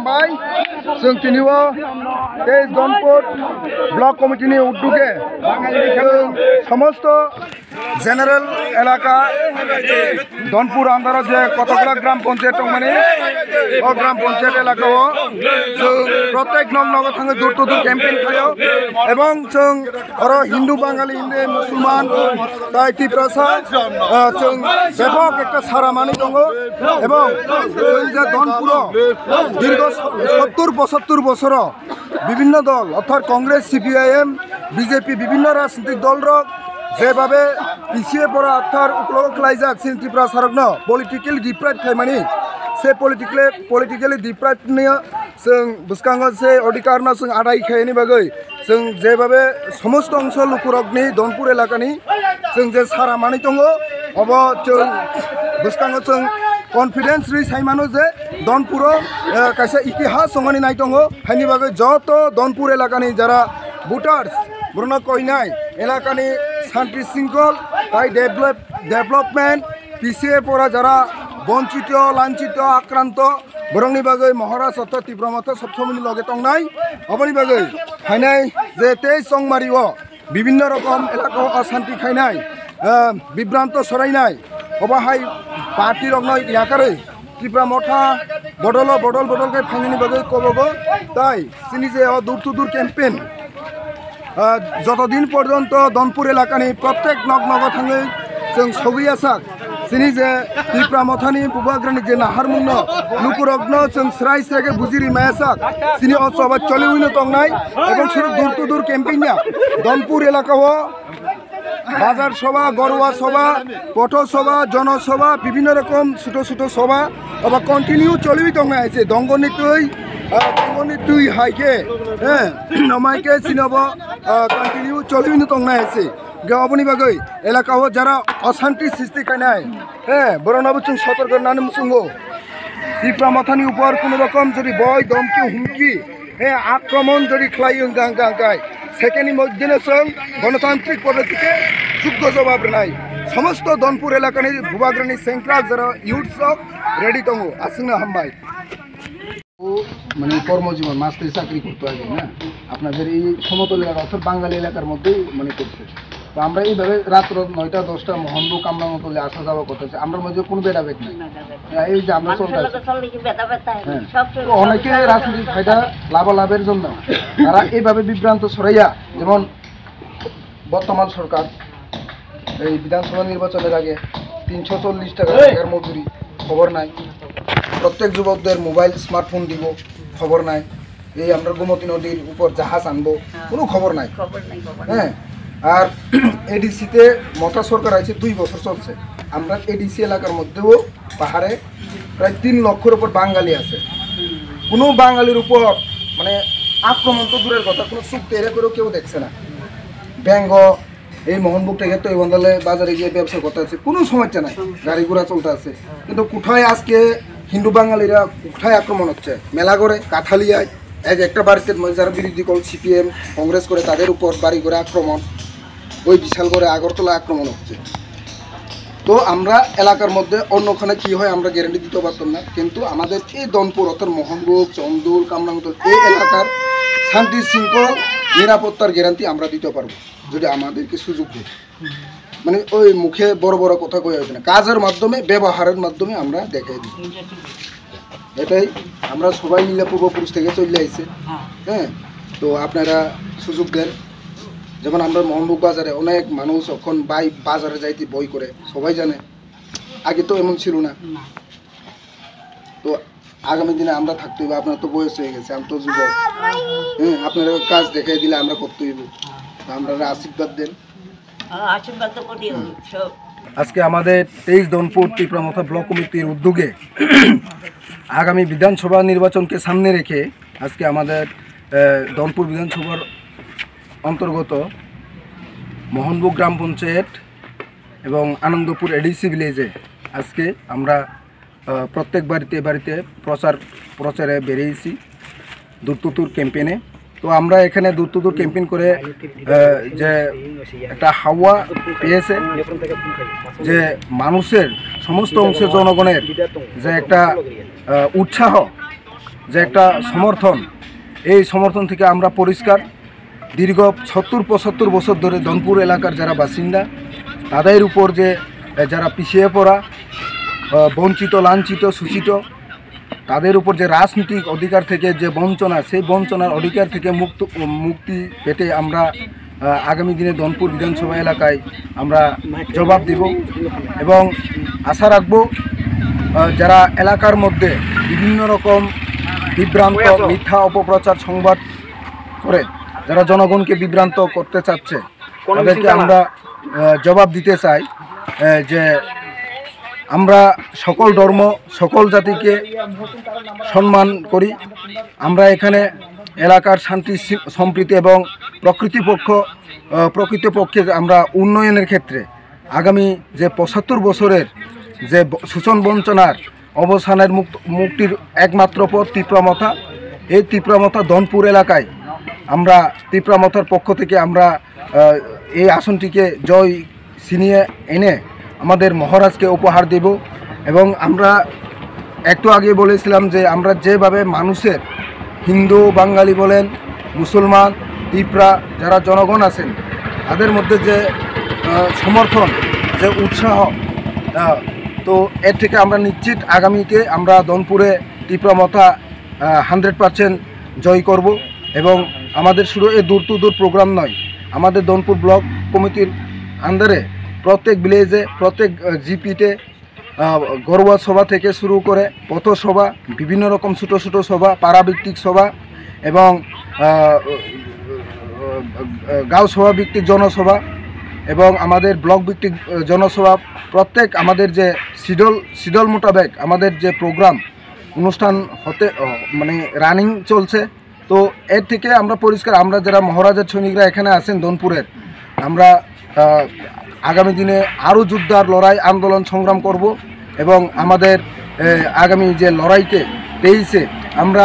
हामबाय जों दिनैबो बे धनपुर ब्लक कमिटिनि उद्योगे जों समस्त जेनेरेल एलाका धनपुर आन्दाराव जे कतकला ग्राम पंचायत दं माने ग्राम पंचायत एलाकायाव जों प्रत्येक नग थाङो दूर टू दूर कैम्पेन खायो एवं जों आरो हिंदू बांगाली हिंदू मुसलमान ताइति प्रसा जों बेपक एक सारामानि दङ एवं जों जे धनपुराव दीर्घ 70-75 বছৰৰ বিভিন্ন দল অর্থাৎ কংগ্রেস সিপিআইএম বিজেপি বিভিন্ন রাজনৈতিক দলর যেভাবে পিছিয়ে পড়া অর্থাৎ উপলব্ধ খাইজাক সিন ত্রিপুরা সারগ্ন পলিটিক্যালি ডিপ্রাইভ খাইমানি সে পলিটিক্যালি ডিপ্রাইভ নিয়ে जों बुसकांगो से अधिकारना जों आदाय खायनि बागै जों जेभाबे समस्त अंचल लुकुरगनि धनपुर एलाकानि जों जे सारामानि दङ अब जों बुसकांगो जों कन्फिडेंस रि साइमानो जे धनपुराव कायसे इतिहास संगानि नाय दङ हायनि बागै जत धनपुर एलाकानि जारा भोटार्स बुरनो कइनाय एलाकानि शांति शृंखल ताई डेभलपमेंट पिछे पड़ा जारा वंचित लांछित आक्रांत बरंनि बागै महाराज अथ तीव्रमत सबसमयनि लगे तंनाय अबनि बागै फायनाय जे 23 संमारिव विभिन्न रकम एलाकायाव अशांति खायनाय विभ्रांत सरायनाय अबाहाय पार्टी रगनाय याकारै त्रिपुरा मथा बदल के फायनायनि बागै कबगो ताई सिनि जे दूर टू दूर कैम्पेन যতদিন পর্যন্ত ধনপুর এলাকাनि प्रत्येक नग थाङै जों सौहैयासाक सिनि जे त्रिपुरा मथानि बुबाग्रानि जे नाहारमुंन लुकुरग्न जों स्राय स्रायके बुजिरि मायासाक सिनि असबा चलिउइनो तंनाय एवं सुरु दूर टू दूर कैम्पेनिया धनपुर एलाकायाव बाजार सभा गरुवा सभा पथ सभा जनसभा विभिन्न रकम छोटो सभा अब कन्टिन्यू चलिउइ तंनाय आइसे दंगनि तुई हाइके नमाइके सिनब कन्टिन्यू चलिउइनो तंनाय आइसे गावनि बागै एलाकायाव जारा अशांति सृष्टि खायनाय बरनाबो जों सतर्क होननानै मुसुंगो त्रिपुरा माथानि ऊपर कोनो रकम जदि बय धमकी हुमकी आक्रमण जदि खालायो गांगाय सेकेंडनि मध्येनो जों गणतांत्रिक पद्धतिके যোগ্য जवाब होनाय समस्त धनपुर एलाकानि भुबाग्रानि सेंग्रा जारा इयुथ्स रेडी दङ आसिनो हामबाय মানে কর্মজীবন মাস্টারি চাকরি করতে আগে না আপনাদের এই সমতল এলাকা অর্থাৎ বাঙালি এলাকার মধ্যেই মানে করছে তো আমরা এইভাবে রাত 9টা 10টা মোহনবুক আমরা মতলে আসা যাওয়া করতেছে আমরা মধ্যে কোনো ভেদাভেদ নেই এই যে আমরা চলতে অনেকে রাজনৈতিক ফায়দা লাভের জন্য তারা এইভাবে বিভ্রান্ত ছড়াইয়া যেমন বর্তমান সরকার এই বিধানসভা নির্বাচনের আগে 340 টাকা মজুরি খবর নাই प्रत्येक युवकদের मोबाइल स्मार्टफोन দিব खबर নাই এই আমরা গোমতী নদীর উপর জাহাজ আনবো কোনো খবর নাই হ্যাঁ আর এডিসিতে মতা সরকার আছে 2 বছর চলছে আমরা এডিসি এলাকার মধ্যেও পাহাড়ে প্রায় 3 লক্ষের উপর বাঙালি আছে কোনো বাঙালির উপর মানে আক্রমণ তো দূরের কথা কোনো চুপ তেরে করেও কেউ দেখছে না ব্যঙ্গ এই মোহনবুক থেকে তো এই বন্দলে বাজারে গিয়ে ব্যবসা করতে আছে কোনো সমস্যা নাই গাড়ি ঘোড়া চলতে আছে কিন্তু কোথায় আজকে হিন্দু বাঙালিরা কোথায় আক্রমণ হচ্ছে মেলা করে কাঠালিয়ায় একটা বাড়িতে যারা বিরোধী দল সিপিএম কংগ্রেস করে তাদের উপর বাড়ি করে আক্রমণ ওই বিশাল করে আগরতলা আক্রমণ হচ্ছে তো আমরা এলাকার মধ্যে অন্যখানে কি হয় আমরা গ্যারান্টি দিতে পারতাম না কিন্তু আমাদের এই ধনপুর অর্থাৎ মোহনবুক চন্দুল কামরাঙ্গতল এই এলাকার শান্তি শৃঙ্খল নিরাপত্তার গ্যারান্টি আমরা দিতে পারবো যদি আমাদেরকে সুযোগ দেয় মানে ওই মুখে বড় বড় কথা কই হইছে না কাজের মাধ্যমে ব্যবহারের মাধ্যমে আমরা দেখাই দিই এটাই আমরা সবাই মিলে পূর্বপুরুষ থেকে চলে আইছে হ্যাঁ তো আপনারা সুযোগ দেন যেমন আমরা মোহনবুক বাজারে অনেক মানুষ এখন বাজারে যাইতে বই করে সবাই জানে আগে তো এমন ছিল না তো আগামী দিনে আমরা থাকতে হবে আপনার তো বয়স হয়ে গেছে আমি তো যুবক হ্যাঁ আপনারা কাজ দেখাই দিলে আমরা করতে হইব আমরা আশীর্বাদ দেন আজকে আমাদের 23 ধনপুর ত্রিপুরা মথা ব্লক কমিটির উদ্যোগে আগামী বিধানসভা নির্বাচনকে সামনে রেখে আজকে আমাদের ধনপুর বিধানসভার অন্তর্গত মোহনবুক গ্রাম পঞ্চায়েত এবং আনন্দপুর এডিসি ভিলেজে আজকে আমরা প্রত্যেক বাড়িতে প্রচারে বেরিয়েছি দূর টু দূর ক্যাম্পেইনে তো আমরা এখানে দূর টু দূর ক্যাম্পেইন করে যে একটা হাওয়া পেয়েছে যে মানুষের সমস্ত অংশের জনগণের যে একটা উৎসাহ যে একটা সমর্থন, এই সমর্থন থেকে আমরা পরিষ্কার। দীর্ঘ 70-75 বছর ধরে ধনপুর এলাকার যারা বাসিন্দা, তাদের উপর যে যারা পিছিয়ে পড়া, বঞ্চিত, লাঞ্ছিত, শোষিত, তাদের উপর যে রাজনৈতিক অধিকার থেকে যে বঞ্চনা, সেই বঞ্চনার অধিকার থেকে মুক্তি পেতে আমরা আগামী দিনে ধনপুর বিধানসভা এলাকায় আমরা জবাব দেব এবং আশা রাখব যারা এলাকার মধ্যে বিভিন্ন রকম বিভ্রান্ত, মিথ্যা অপপ্রচার সংবাদ করে যারা জনগণকে বিভ্রান্ত করতে চাচ্ছে, তাদেরকে আমরা জবাব দিতে চাই যে আমরা সকল ধর্ম, সকল জাতিকে সম্মান করি। আমরা এখানে এলাকার শান্তি সম্প্রীতি এবং প্রকৃতপক্ষে আমরা উন্নয়নের ক্ষেত্রে আগামী যে 75 বছরের যে শোষণ বঞ্চনার অবসানের মুক্তির একমাত্র পথ তীব্রমথা। এই তীব্রমথা ধনপুর এলাকায় আমরা তীব্রমথার পক্ষ থেকে আমরা এই আসনটিকে জয় ছিনিয়ে এনে আমাদের মহারাজকে উপহার দেব। এবং আমরা একটু আগে বলেছিলাম যে আমরা যেভাবে মানুষের, হিন্দু, বাঙালি বলেন, মুসলমান, তিপ্রা যারা জনগণ আছেন, তাদের মধ্যে যে সমর্থন, যে উৎসাহ, তো এর থেকে আমরা নিশ্চিত আগামীতে আমরা ধনপুরে তীব্রমথা 100% জয় করব। এবং আমাদের শুধু এই দূর টু দূর প্রোগ্রাম নয়, আমাদের ধনপুর ব্লক কমিটির আন্ডারে প্রত্যেক ভিলেজে, প্রত্যেক জিপিতে ঘরোয়া সভা থেকে শুরু করে পথসভা, বিভিন্ন রকম ছোটো ছোটো সভা, পাড়াভিত্তিক সভা এবং গাঁও সভা ভিত্তিক জনসভা এবং আমাদের ব্লক ভিত্তিক জনসভা, প্রত্যেক আমাদের যে শিডল মোতাবেক আমাদের যে প্রোগ্রাম অনুষ্ঠান হতে মানে রানিং চলছে। তো এর থেকে আমরা পরিষ্কার, আমরা যারা মহারাজের সৈনিকরা এখানে আছেন ধনপুরের, আমরা আগামী দিনে আরও যোদ্ধার লড়াই, আন্দোলন, সংগ্রাম করব এবং আমাদের আগামী যে লড়াইতে 23-এ আমরা